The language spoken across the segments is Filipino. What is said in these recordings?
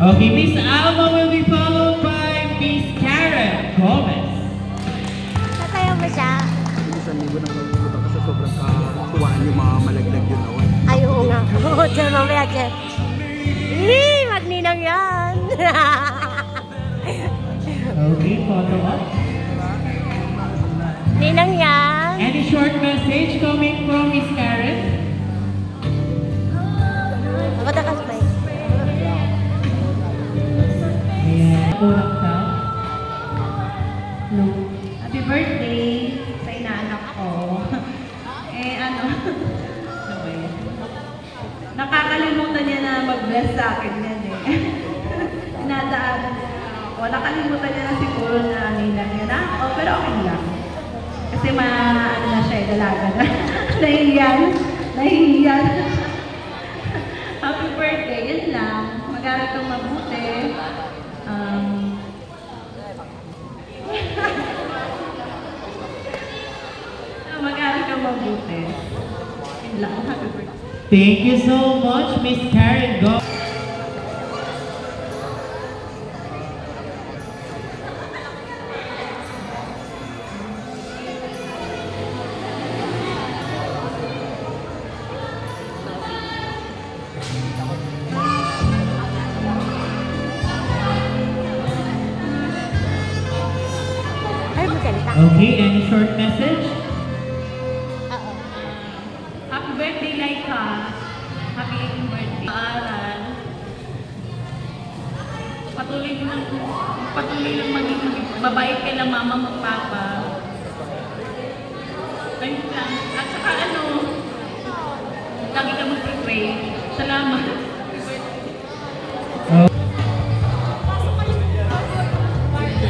Okay, Miss Alma will be followed by Miss Karen Gomez. Tatayo mo siya? Isang libo nang magugulo kasi sobrang katuwaan yung mga malaglag yun ako. Ay, oo nga. Oo, dyan mamaya, dyan. Magninang yan. Okay, follow up. Ninang yan. Any short message coming from Miss Karen? Matakas pa eh. Ayan, kurang ka. No. Happy birthday sa inaanak ko. Nakakalimutan niya na mag-bless sa akin yan eh. Inadaanan niya ako. Nakalimutan niya na siguro na ninang niya na ako, pero okay lang. Kasi ano na siya, dalaga na. Nahihiyan. Happy birthday, yun lang. Mag-aral kang mabuti. Mag-aral kang mabuti. Yun lang, happy birthday. Thank you so much, Miss Karen Gomez. Ay, magsalita. Okay, any short message? Happy birthday, Laika. Happy 18th birthday. Paaral. Patuloy lang maging mabait ka lang, mama mo, papa. Ayun lang. At saka lagi ka mag-pray. Salamat.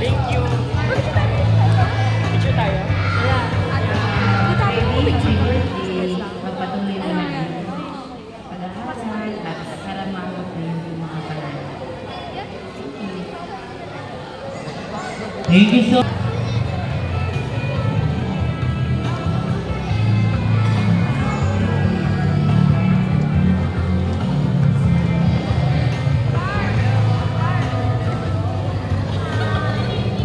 Thank you. Picture tayo? Magpatuloy mo na pag-aaral at para maabot na yung mga pangalan. Thank you so much.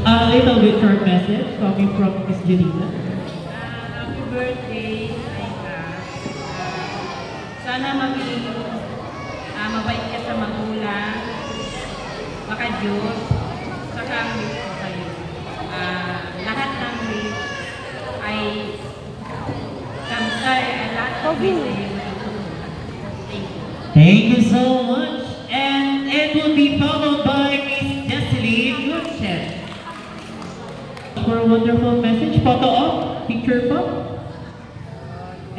A little bit short message coming from Miss Janina. Happy birthday, Laika. Sana maging mabait ka sa magulang, maka-Diyos, saka ang wish ko sa'yo. Lahat ng wish ay lahat ng wish ay matutulungan. Thank you. Thank you so much. And it will be followed by Miss Jesseline Gutierrez. For a wonderful message, photo op, picture po.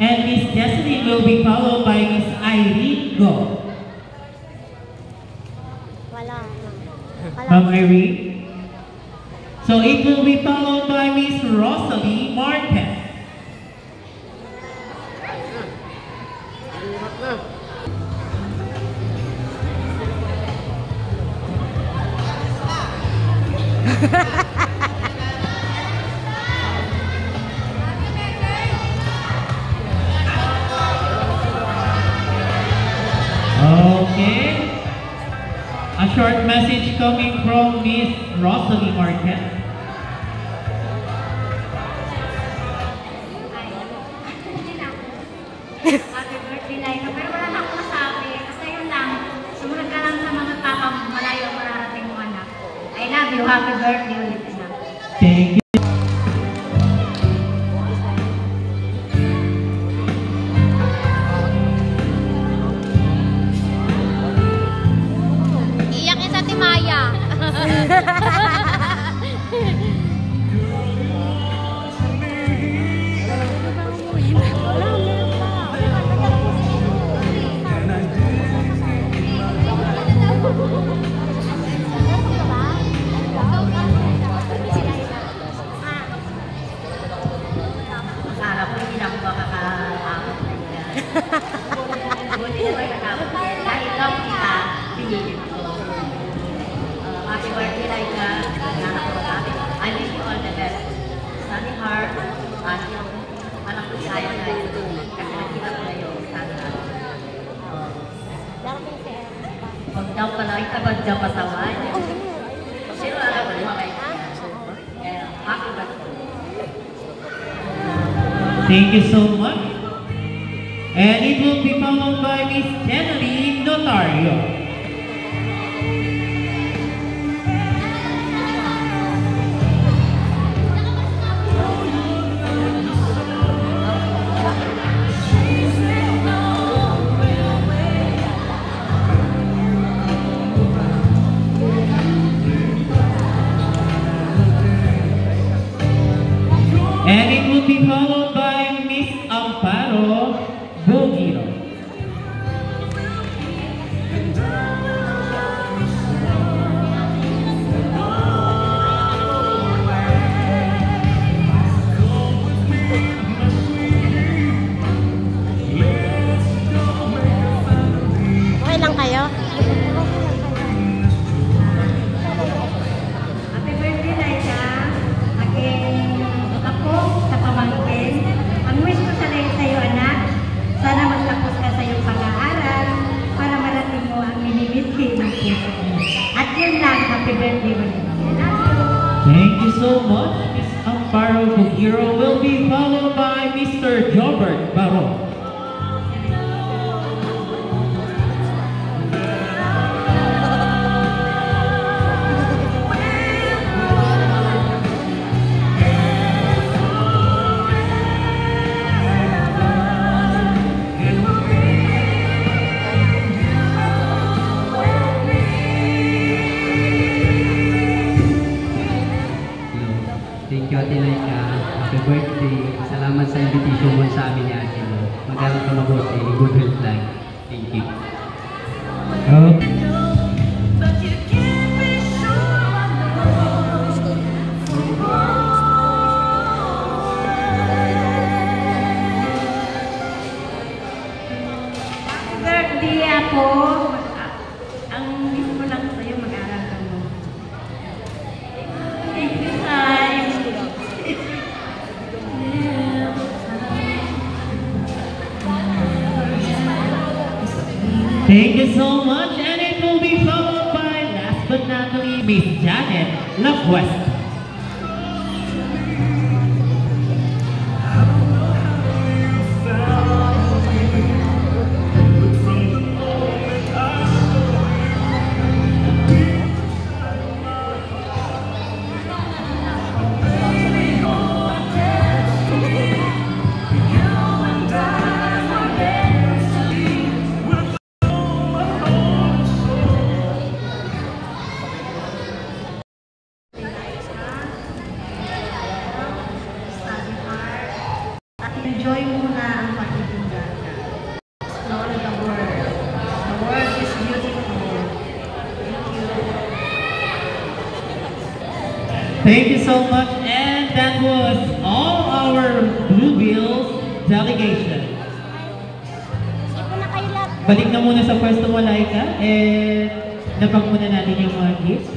And Miss Jesseline will be followed by Miss Irene Go. Wala. Ma'am Irene. So it will be followed by Miss Rosalie Marquez. Okay. A short message coming from Miss Rosalie Marquez. Happy birthday, Laika. Pero wala na akong masabi. Basta yun lang. Sumunod ka lang sa mga papa mo. Malayo mararating mo, anak. I love you. Happy birthday ulit, anak. Thank you. Iyak isa si Maya. Akala ko hindi na ako makakatakot na yan. Buti na ba nakapot yan? Dahil lang kita, pinili ko. Happy birthday, Laika. Pag daw pala, itabad daw patawan. Sino alam mo mga kaibigan? Kaya, happy birthday. Thank you so much. And it will be followed by Miss Jenny Notario. And it will be followed by Miss Amparo Bugiro. Okay lang kayo? Happy birthday, Laika. Aking ako sa pamangkin. Ang wish ko sa iyo, anak, sana magtapos ka sa iyong pag-aaral para marating mo ang minimithi ng puso mo. At yun lang, happy birthday ulit. Thank you so much. Miss Amparo Bugiro will be followed by Mr. Jobert Baron. Thank you, Ate Laika. Happy birthday. Salamat sa invitation mo sa amin ni Ate mo. Mag-aral ka mabuti. Good health lang. Thank you. Birthday ako. Ang wish ko lang sa iyo, mag-aaral ka mo. Thank you, Sai. Thank you so much. And it will be followed by, last but not least, Miss Janet Lapuesta. Enjoy muna ang pagiging bata. Explore the world. The world is beautiful. Thank you. Thank you so much. And that was all our Blue Bills delegation. Ito na kayo lahat. Balik na muna sa pwesto mo, Laika. And nabang muna natin yung mga gifts.